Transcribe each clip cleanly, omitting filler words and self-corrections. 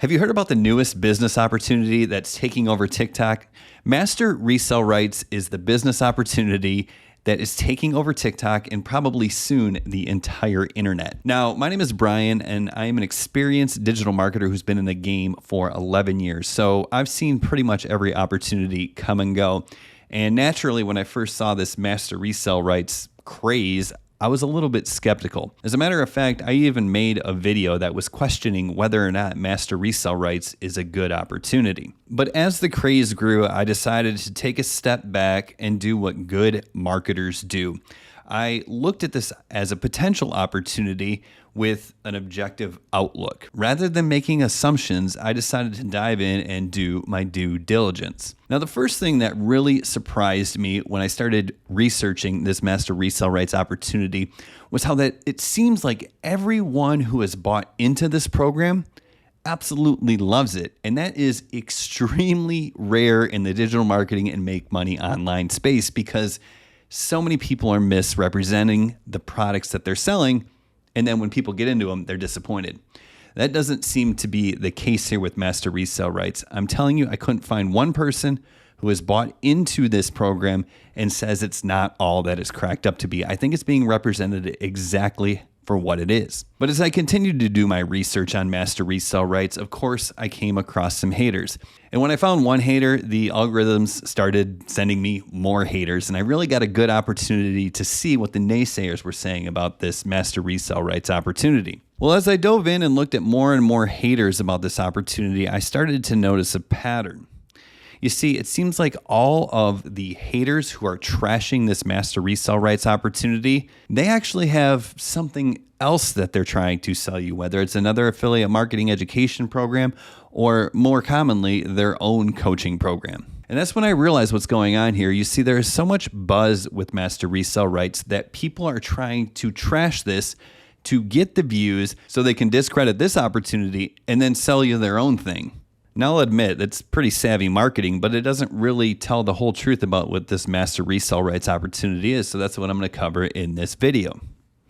Have you heard about the newest business opportunity that's taking over TikTok? Master Resell Rights is the business opportunity that is taking over TikTok and probably soon the entire internet. Now, my name is Brian, and I am an experienced digital marketer who's been in the game for 11 years. So I've seen pretty much every opportunity come and go. And naturally, when I first saw this Master Resell Rights craze, I was a little bit skeptical. As a matter of fact, I even made a video that was questioning whether or not Master Resell Rights is a good opportunity. But as the craze grew, I decided to take a step back and do what good marketers do. I looked at this as a potential opportunity with an objective outlook. Rather than making assumptions, I decided to dive in and do my due diligence. Now, the first thing that really surprised me when I started researching this Master Resell Rights opportunity was how that it seems like everyone who has bought into this program absolutely loves it. And that is extremely rare in the digital marketing and make money online space because so many people are misrepresenting the products that they're selling. And then when people get into them, they're disappointed. That doesn't seem to be the case here with Master Resell Rights. I'm telling you, I couldn't find one person who has bought into this program and says it's not all that it's cracked up to be. I think it's being represented exactly for what it is. But as I continued to do my research on Master Resell Rights, of course, I came across some haters. And when I found one hater, the algorithms started sending me more haters. And I really got a good opportunity to see what the naysayers were saying about this Master Resell Rights opportunity. Well, as I dove in and looked at more and more haters about this opportunity, I started to notice a pattern. You see, it seems like all of the haters who are trashing this Master Resell Rights opportunity, they actually have something else that they're trying to sell you, whether it's another affiliate marketing education program or more commonly, their own coaching program. And that's when I realized what's going on here. You see, there is so much buzz with Master Resell Rights that people are trying to trash this to get the views so they can discredit this opportunity and then sell you their own thing. Now, I'll admit that's pretty savvy marketing, but it doesn't really tell the whole truth about what this Master Resell Rights opportunity is. So that's what I'm going to cover in this video.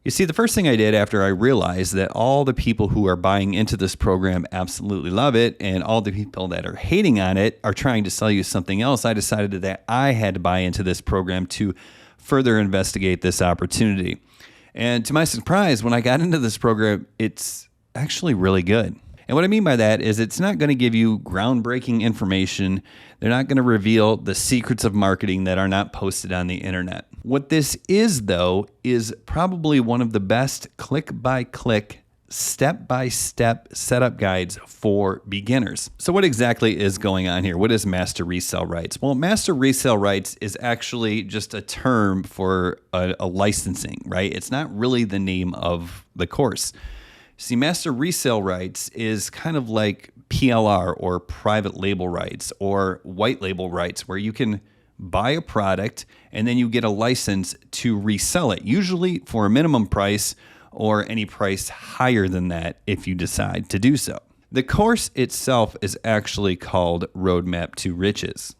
You see, the first thing I did after I realized that all the people who are buying into this program absolutely love it, and all the people that are hating on it are trying to sell you something else, I decided that I had to buy into this program to further investigate this opportunity. And to my surprise, when I got into this program, it's actually really good. And what I mean by that is it's not going to give you groundbreaking information. They're not going to reveal the secrets of marketing that are not posted on the internet. What this is, though, is probably one of the best click-by-click, step-by-step setup guides for beginners. So what exactly is going on here? What is Master Resell Rights? Well, Master Resell Rights is actually just a term for a licensing, right? It's not really the name of the course. See, Master Resell Rights is kind of like PLR or private label rights or white label rights, where you can buy a product and then you get a license to resell it, usually for a minimum price or any price higher than that if you decide to do so. The course itself is actually called Roadmap to Riches.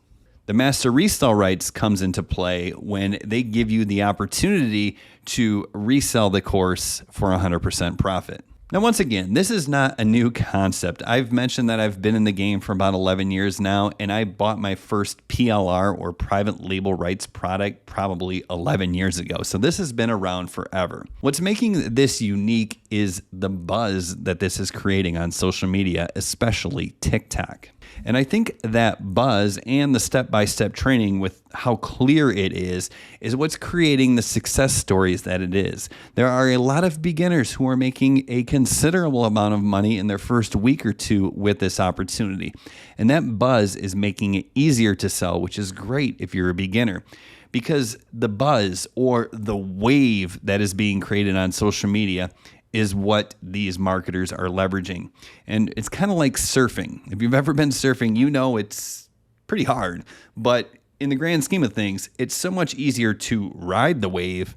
The Master Resell Rights comes into play when they give you the opportunity to resell the course for 100% profit. Now, once again, this is not a new concept. I've mentioned that I've been in the game for about 11 years now, and I bought my first PLR or private label rights product probably 11 years ago. So this has been around forever. What's making this unique is the buzz that this is creating on social media, especially TikTok. And I think that buzz and the step-by-step training with how clear it is what's creating the success stories that it is. There are a lot of beginners who are making a considerable amount of money in their first week or two with this opportunity. And that buzz is making it easier to sell, which is great if you're a beginner. Because the buzz or the wave that is being created on social media is what these marketers are leveraging. And it's kind of like surfing. If you've ever been surfing, you know it's pretty hard. But in the grand scheme of things, it's so much easier to ride the wave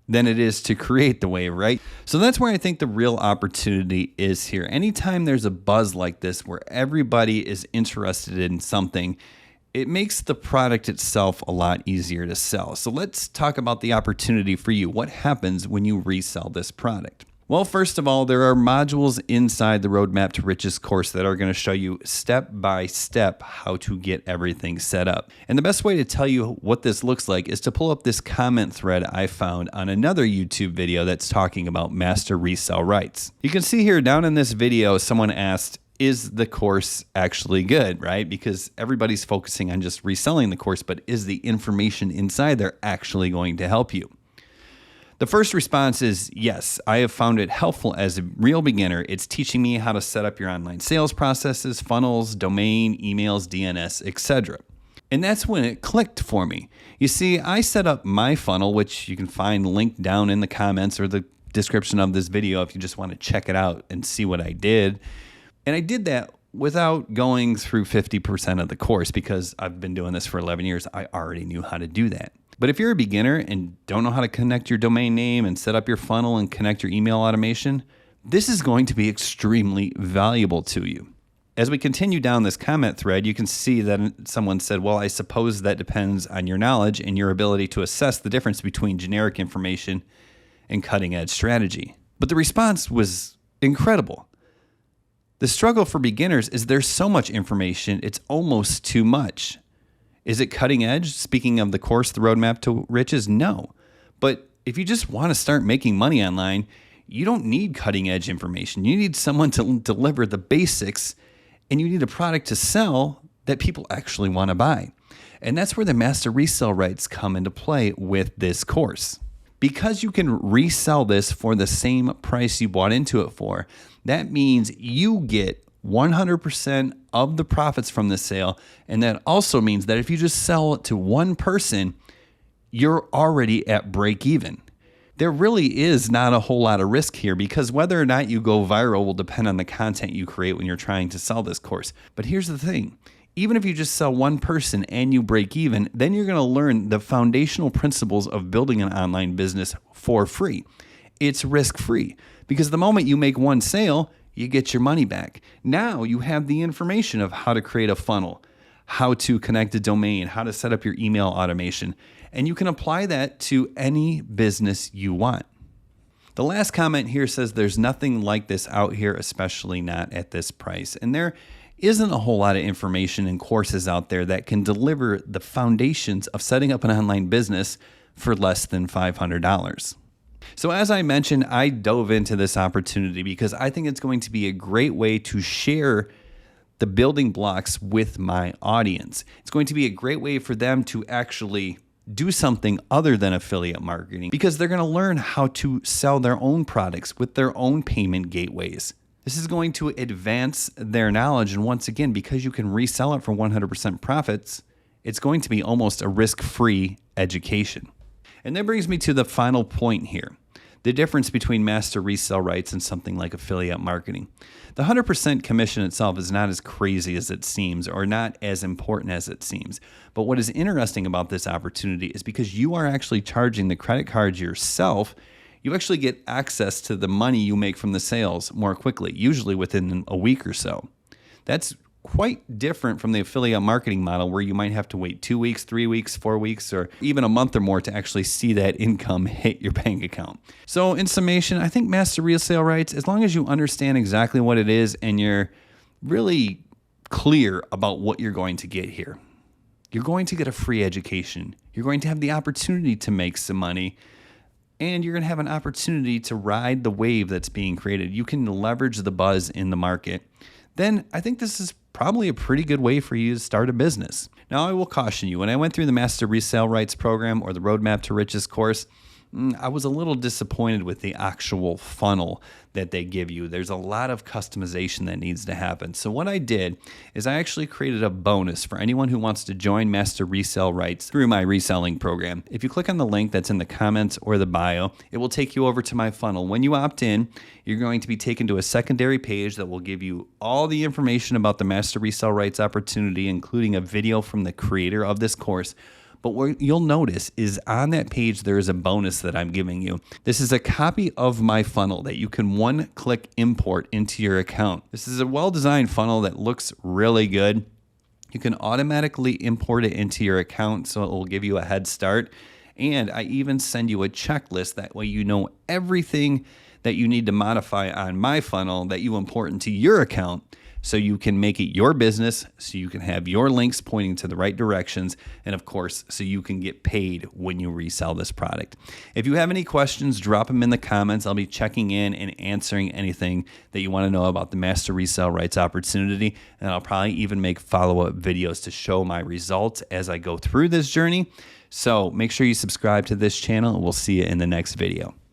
than it is to create the wave, right? So that's where I think the real opportunity is here. Anytime there's a buzz like this where everybody is interested in something, it makes the product itself a lot easier to sell. So let's talk about the opportunity for you. What happens when you resell this product? Well, first of all, there are modules inside the Roadmap to Riches course that are going to show you step by step how to get everything set up. And the best way to tell you what this looks like is to pull up this comment thread I found on another YouTube video that's talking about master resell rights. You can see here down in this video, someone asked, is the course actually good, right? Because everybody's focusing on just reselling the course, but is the information inside there actually going to help you? The first response is yes, I have found it helpful as a real beginner. It's teaching me how to set up your online sales processes, funnels, domain, emails, DNS, etc. And that's when it clicked for me. You see, I set up my funnel, which you can find linked down in the comments or the description of this video if you just want to check it out and see what I did. And I did that without going through 50% of the course because I've been doing this for 11 years. I already knew how to do that. But if you're a beginner and don't know how to connect your domain name and set up your funnel and connect your email automation, this is going to be extremely valuable to you. As we continue down this comment thread, you can see that someone said, well, I suppose that depends on your knowledge and your ability to assess the difference between generic information and cutting edge strategy. But the response was incredible. The struggle for beginners is there's so much information, it's almost too much. Is it cutting edge? Speaking of the course, the Roadmap to Riches, no. But if you just want to start making money online, you don't need cutting edge information. You need someone to deliver the basics, and you need a product to sell that people actually want to buy. And that's where the master resell rights come into play with this course. Because you can resell this for the same price you bought into it for, that means you get 100% of the profits from the sale. And that also means that if you just sell it to one person, you're already at break even. There really is not a whole lot of risk here because whether or not you go viral will depend on the content you create when you're trying to sell this course. But here's the thing. Even if you just sell one person and you break even, then you're going to learn the foundational principles of building an online business for free. It's risk-free because the moment you make one sale, you get your money back. Now you have the information of how to create a funnel, how to connect a domain, how to set up your email automation, and you can apply that to any business you want. The last comment here says there's nothing like this out here, especially not at this price. And there isn't a whole lot of information and courses out there that can deliver the foundations of setting up an online business for less than $500. So as I mentioned, I dove into this opportunity because I think it's going to be a great way to share the building blocks with my audience. It's going to be a great way for them to actually do something other than affiliate marketing because they're going to learn how to sell their own products with their own payment gateways. This is going to advance their knowledge. And once again, because you can resell it for 100% profits, it's going to be almost a risk-free education. And that brings me to the final point here. The difference between master resell rights and something like affiliate marketing. The 100% commission itself is not as crazy as it seems or not as important as it seems. But what is interesting about this opportunity is because you are actually charging the credit cards yourself, you actually get access to the money you make from the sales more quickly, usually within a week or so. That's quite different from the affiliate marketing model where you might have to wait 2 weeks, 3 weeks, 4 weeks, or even a month or more to actually see that income hit your bank account. So in summation, I think master resale rights, as long as you understand exactly what it is and you're really clear about what you're going to get here, you're going to get a free education. You're going to have the opportunity to make some money, and you're going to have an opportunity to ride the wave that's being created. You can leverage the buzz in the market. Then I think this is probably a pretty good way for you to start a business. Now, I will caution you, when I went through the Master Resell Rights program or the Roadmap to Riches course, I was a little disappointed with the actual funnel that they give you. There's a lot of customization that needs to happen. So what I did is I actually created a bonus for anyone who wants to join Master Resell Rights through my reselling program. If you click on the link that's in the comments or the bio, it will take you over to my funnel. When you opt in, you're going to be taken to a secondary page that will give you all the information about the Master Resell Rights opportunity, including a video from the creator of this course. But what you'll notice is on that page, there is a bonus that I'm giving you. This is a copy of my funnel that you can one-click import into your account. This is a well-designed funnel that looks really good. You can automatically import it into your account, so it will give you a head start. And I even send you a checklist. That way you know everything that you need to modify on my funnel that you import into your account so you can make it your business, so you can have your links pointing to the right directions, and of course, so you can get paid when you resell this product. If you have any questions, drop them in the comments. I'll be checking in and answering anything that you want to know about the Master Resell Rights opportunity, and I'll probably even make follow-up videos to show my results as I go through this journey. So make sure you subscribe to this channel, and we'll see you in the next video.